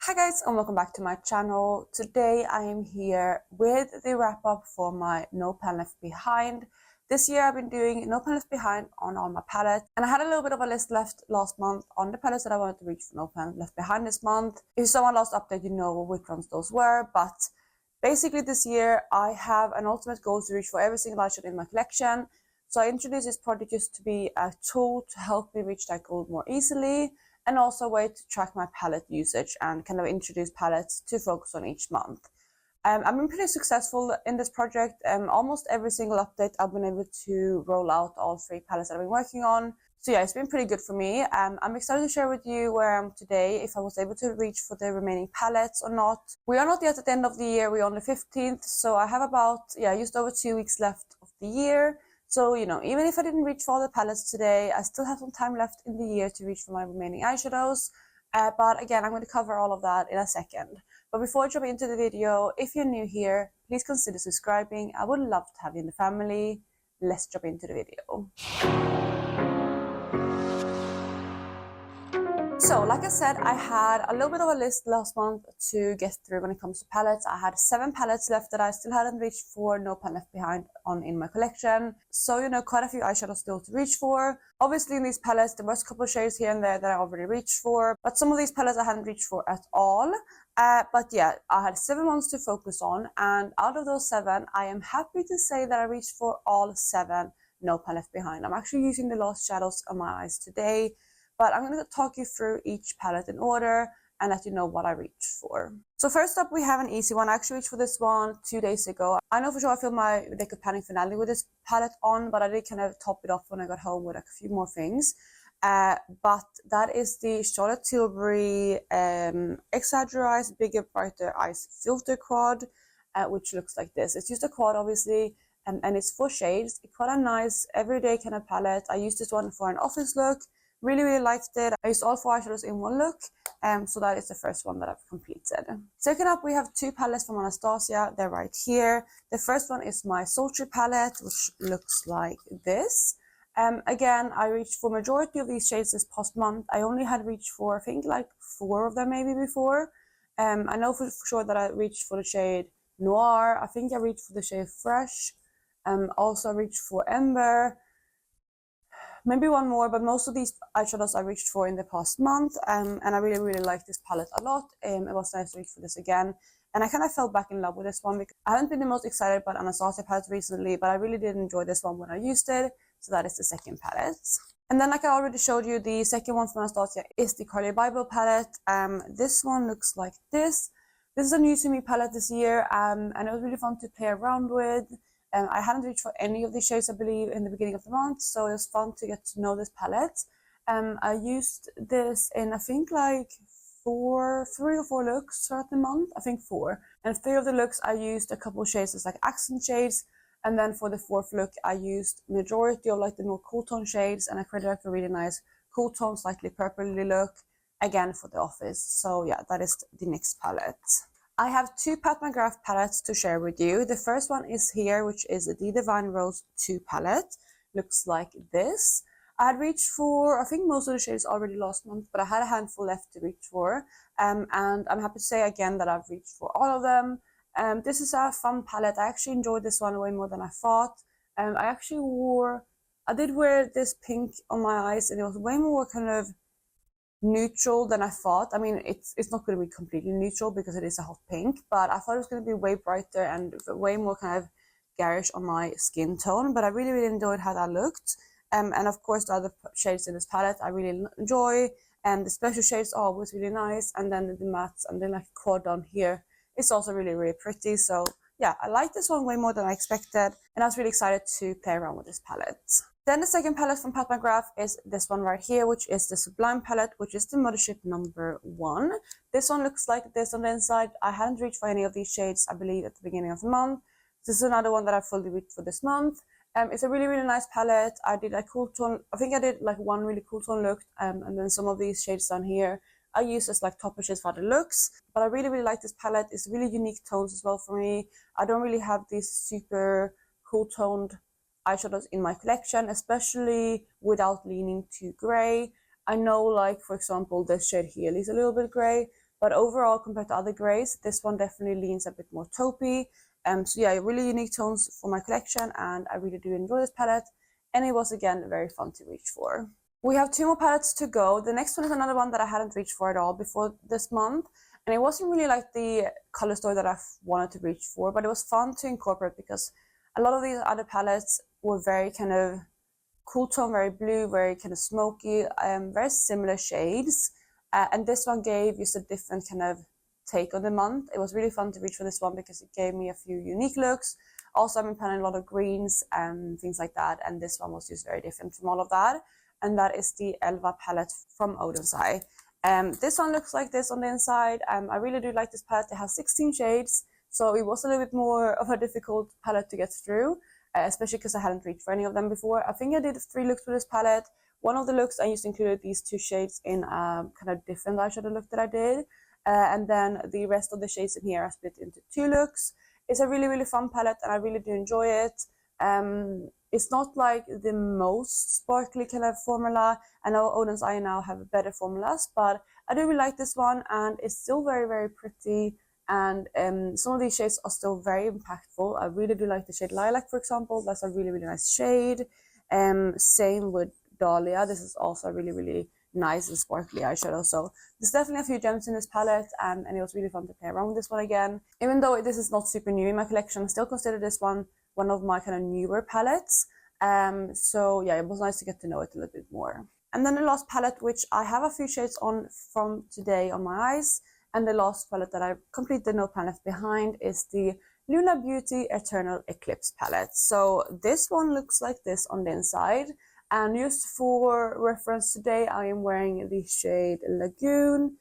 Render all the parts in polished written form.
Hi guys, and welcome back to my channel. Today I am here with the wrap up for my No Plan Left Behind. This year I've been doing No Plan Left Behind on all my palettes, and I had a little bit of a list left last month on the palettes that I wanted to reach for No Plan Left Behind this month. If you saw my last update, you know which ones those were, but basically this year I have an ultimate goal to reach for every single eyeshadow in my collection. So I introduced this project just to be a tool to help me reach that goal more easily, and also a way to track my palette usage and kind of introduce palettes to focus on each month. I've been pretty successful in this project. Almost every single update I've been able to roll out all 3 palettes that I've been working on. So yeah, it's been pretty good for me. I'm excited to share with you where I am today, if I was able to reach for the remaining palettes or not. We are not yet at the end of the year, we're on the 15th, so I have about, just over 2 weeks left of the year. So, even if I didn't reach for all the palettes today, I still have some time left in the year to reach for my remaining eyeshadows. But again, I'm going to cover all of that in a second. But before I jump into the video, if you're new here, please consider subscribing. I would love to have you in the family. Let's jump into the video. So, like I said, I had a little bit of a list last month to get through when it comes to palettes. I had 7 palettes left that I still hadn't reached for, No Plan Left Behind in my collection. So, quite a few eyeshadows still to reach for. Obviously, in these palettes, there was a couple of shades here and there that I already reached for, but some of these palettes I hadn't reached for at all. But yeah, I had 7 ones to focus on, and out of those 7, I am happy to say that I reached for all 7 No Plan Left Behind. I'm actually using the Lost Shadows on my eyes today, but I'm going to talk you through each palette in order and let you know what I reached for. So first up, we have an easy one. I actually reached for this one 2 days ago. I know for sure I filmed my Liquid Panning finale with this palette on, but I did kind of top it off when I got home with a few more things. But that is the Charlotte Tilbury Exaggerized Bigger Brighter Eyes Filter Quad, which looks like this. It's just a quad, obviously, and it's 4 shades. It's quite a nice everyday kind of palette. I used this one for an office look. Really liked it. I used all 4 eyeshadows in one look, so that is the first one that I've completed. Second up, we have 2 palettes from Anastasia. They're right here. The first one is my Sultry palette, which looks like this. Again, I reached for majority of these shades this past month. I only had reached for, I think, like 4 of them maybe before. I know for sure that I reached for the shade Noir. I think I reached for the shade Fresh. Also reached for Ember. Maybe one more, but most of these eyeshadows I reached for in the past month, and I really like this palette a lot. It was nice to reach for this again, and I kind of fell back in love with this one because I haven't been the most excited about Anastasia palettes recently, but I really did enjoy this one when I used it, so that is the second palette. And then, like I already showed you, the second one from Anastasia is the Carly Bible palette. This one looks like this. This is a new to me palette this year, and it was really fun to play around with. I hadn't reached for any of these shades, I believe, in the beginning of the month, so it was fun to get to know this palette. I used this in, I think, like 3 or 4 looks throughout the month. I think 4. And 3 of the looks I used a couple of shades as like accent shades, and then for the 4th look I used majority of like the more cool tone shades, and I created like a really nice cool tone, slightly purpley look, again for the office. So yeah, that is the next palette. I have 2 Pat McGrath palettes to share with you. The first one is here, which is the Divine Rose 2 palette. Looks like this. I had reached for, I think, most of the shades already last month, but I had a handful left to reach for. And I'm happy to say again that I've reached for all of them. This is a fun palette. I actually enjoyed this one way more than I thought. I did wear this pink on my eyes, and it was way more kind of neutral than I thought. I mean, it's not going to be completely neutral because it is a hot pink, but I thought it was going to be way brighter and way more kind of garish on my skin tone, but I really enjoyed how that looked. And of course the other shades in this palette I really enjoy, and the special shades are always really nice, and then the mattes and then like quad down here, it's also really pretty. So yeah, I like this one way more than I expected, and I was really excited to play around with this palette. Then the second palette from Pat McGrath is this one right here, which is the Sublime palette, which is the Mothership number 1. This one looks like this on the inside. I hadn't reached for any of these shades, I believe, at the beginning of the month. This is another one that I fully reached for this month. It's a really nice palette. I did a cool tone, I think I did like one really cool tone look, and then some of these shades down here I use as like topper shades for the looks. But I really like this palette. It's really unique tones as well for me. I don't really have these super cool toned eyeshadows in my collection, especially without leaning too gray. I know, like, for example, this shade here is a little bit gray, But overall, compared to other greys, this one definitely leans a bit more taupey. So yeah, really unique tones for my collection, and I really do enjoy this palette. And it was, again, very fun to reach for. We have 2 more palettes to go. The next one is another one that I hadn't reached for at all before this month. And it wasn't really like the color story that I wanted to reach for, but it was fun to incorporate because a lot of these other palettes were very kind of cool tone, very blue, very kind of smoky, very similar shades. And this one gave just a different kind of take on the month. It was really fun to reach for this one because it gave me a few unique looks. Also, I've been planning a lot of greens and things like that, and this one was just very different from all of that. And that is the Elva palette from Oden's Eye. This one looks like this on the inside. I really do like this palette. It has 16 shades, so it was a little bit more of a difficult palette to get through, especially because I hadn't reached for any of them before. I think I did 3 looks with this palette. One of the looks I just included these 2 shades in a kind of different eyeshadow look that I did. And then the rest of the shades in here are split into 2 looks. It's a really, really fun palette, and I really do enjoy it. It's not like the most sparkly kind of formula. I know Oden's Eye now have better formulas, but I do really like this one, and it's still very, very pretty. And some of these shades are still very impactful. I really do like the shade Lilac, for example. That's a really, really nice shade. Same with Dahlia. This is also a really, really nice and sparkly eyeshadow. So there's definitely a few gems in this palette, and it was really fun to play around with this one again. Even though this is not super new in my collection, I still consider this one of my kind of newer palettes. So yeah, it was nice to get to know it a little bit more. And then the last palette, which I have a few shades on from today on my eyes, and the last palette that I completed No Plan Left Behind is the Luna Beauty Eternal Eclipse palette. So this one looks like this on the inside. And just for reference, today I am wearing the shade Lagoon,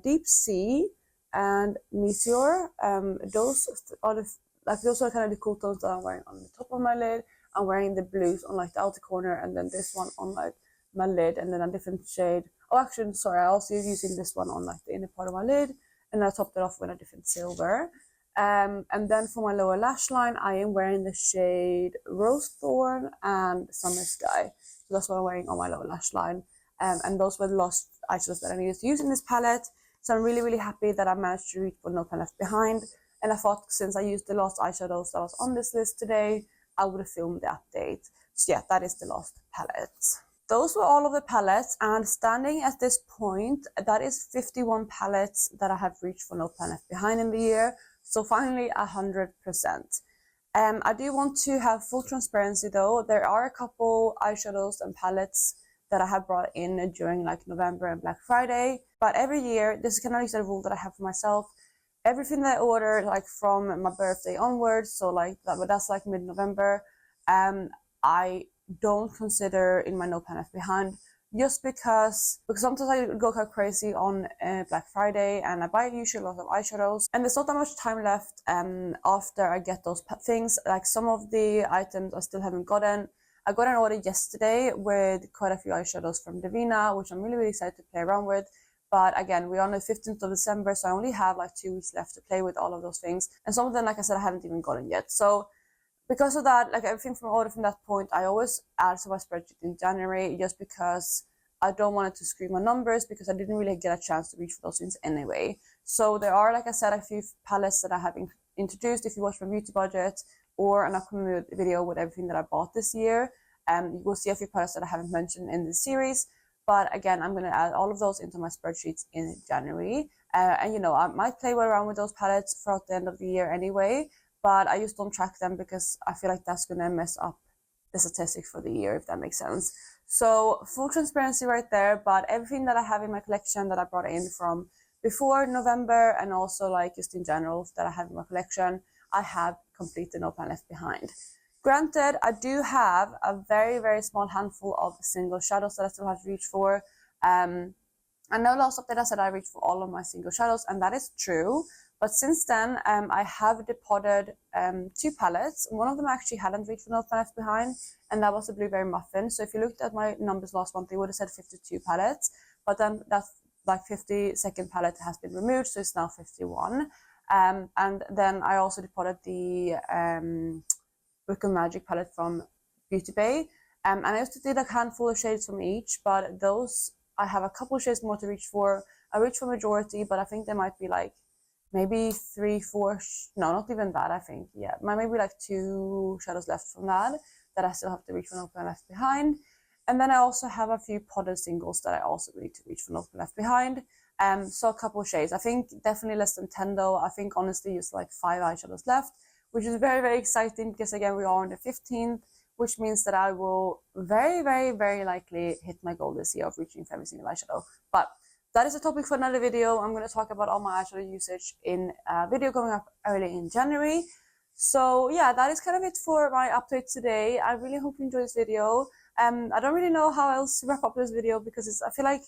Deep Sea, and Meteor. Those are kind of the cool tones that I'm wearing on the top of my lid. I'm wearing the blues on like the outer corner, and then this one on like my lid, and then a different shade. Oh, actually, sorry, I also using this one on like the inner part of my lid, and I topped it off with a different silver. And then for my lower lash line, I am wearing the shade Rose Thorn and Summer Sky. So that's what I'm wearing on my lower lash line. And those were the last eyeshadows that I needed to use in this palette. So I'm really, really happy that I managed to reach for No Plan Left Behind. And I thought, since I used the last eyeshadows that was on this list today, I would have filmed the update. So yeah, that is the last palette. Those were all of the palettes, and standing at this point, that is 51 palettes that I have reached for No Plan Left Behind in the year. So finally 100%. I do want to have full transparency though. There are a couple eyeshadows and palettes that I have brought in during like November and Black Friday. But every year, this is kind of like a rule that I have for myself. Everything that I order like from my birthday onwards, so like that's like mid-November, I don't consider in my No Plan Left Behind, just because sometimes I go kind of crazy on Black Friday and I buy usually a lot of eyeshadows, and there's not that much time left after I get those things. Like some of the items I still haven't gotten. I got an order yesterday with quite a few eyeshadows from Divina, which I'm really, really excited to play around with. But again, we're on the 15th of December, so I only have like 2 weeks left to play with all of those things. And some of them, like I said, I haven't even gotten yet. So because of that, like everything from order from that point, I always add to my spreadsheet in January, just because I don't want it to screw my numbers, because I didn't really get a chance to reach for those things anyway. So there are, like I said, a few palettes that I have introduced. If you watch my beauty budget or an upcoming video with everything that I bought this year, you will see a few palettes that I haven't mentioned in this series. But again, I'm going to add all of those into my spreadsheets in January. And, you know, I might play around with those palettes throughout the end of the year anyway, but I just don't track them because I feel like that's going to mess up the statistics for the year, if that makes sense. So full transparency right there, but everything that I have in my collection that I brought in from before November, and also like just in general that I have in my collection, I have completed No Plan Left Behind. Granted, I do have a very, very small handful of single shadows that I still have to reach for. I know last update I said I reached for all of my single shadows, and that is true. But since then, I have departed 2 palettes. One of them I actually hadn't reached for No Plan Left Behind, and that was the Blueberry Muffin. So if you looked at my numbers last month, they would have said 52 palettes. But then that like 52nd palette has been removed, so it's now 51. And then I also departed the Book of Magic palette from Beauty Bay. And I used to do a handful of shades from each, but those I have a couple shades more to reach for. I reached for majority, but I think there might be like maybe 3, 4, no, not even that, I think. Yeah, maybe like 2 shadows left from that I still have to reach for No Plan Left Behind. And then I also have a few potted singles that I also need to reach for No Plan Left Behind. So a couple shades. I think definitely less than 10 though. I think honestly just like 5 eyeshadows left, which is very, very exciting because again, we are on the 15th, which means that I will very, very, very likely hit my goal this year of reaching for every single eyeshadow. But that is a topic for another video. I'm going to talk about all my eyeshadow usage in a video coming up early in January. So yeah, that is kind of it for my update today. I really hope you enjoyed this video. I don't really know how else to wrap up this video because I feel like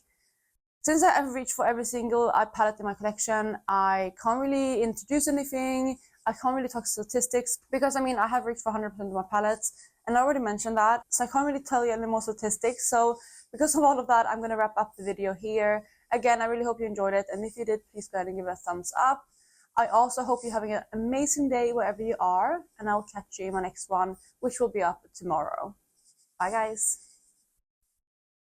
since I have reached for every single eye palette in my collection, I can't really introduce anything. I can't really talk statistics because I mean, I have reached for 100% of my palettes and I already mentioned that. So I can't really tell you any more statistics. So because of all of that, I'm going to wrap up the video here. Again, I really hope you enjoyed it. And if you did, please go ahead and give it a thumbs up. I also hope you're having an amazing day wherever you are. And I'll catch you in my next one, which will be up tomorrow. Bye, guys.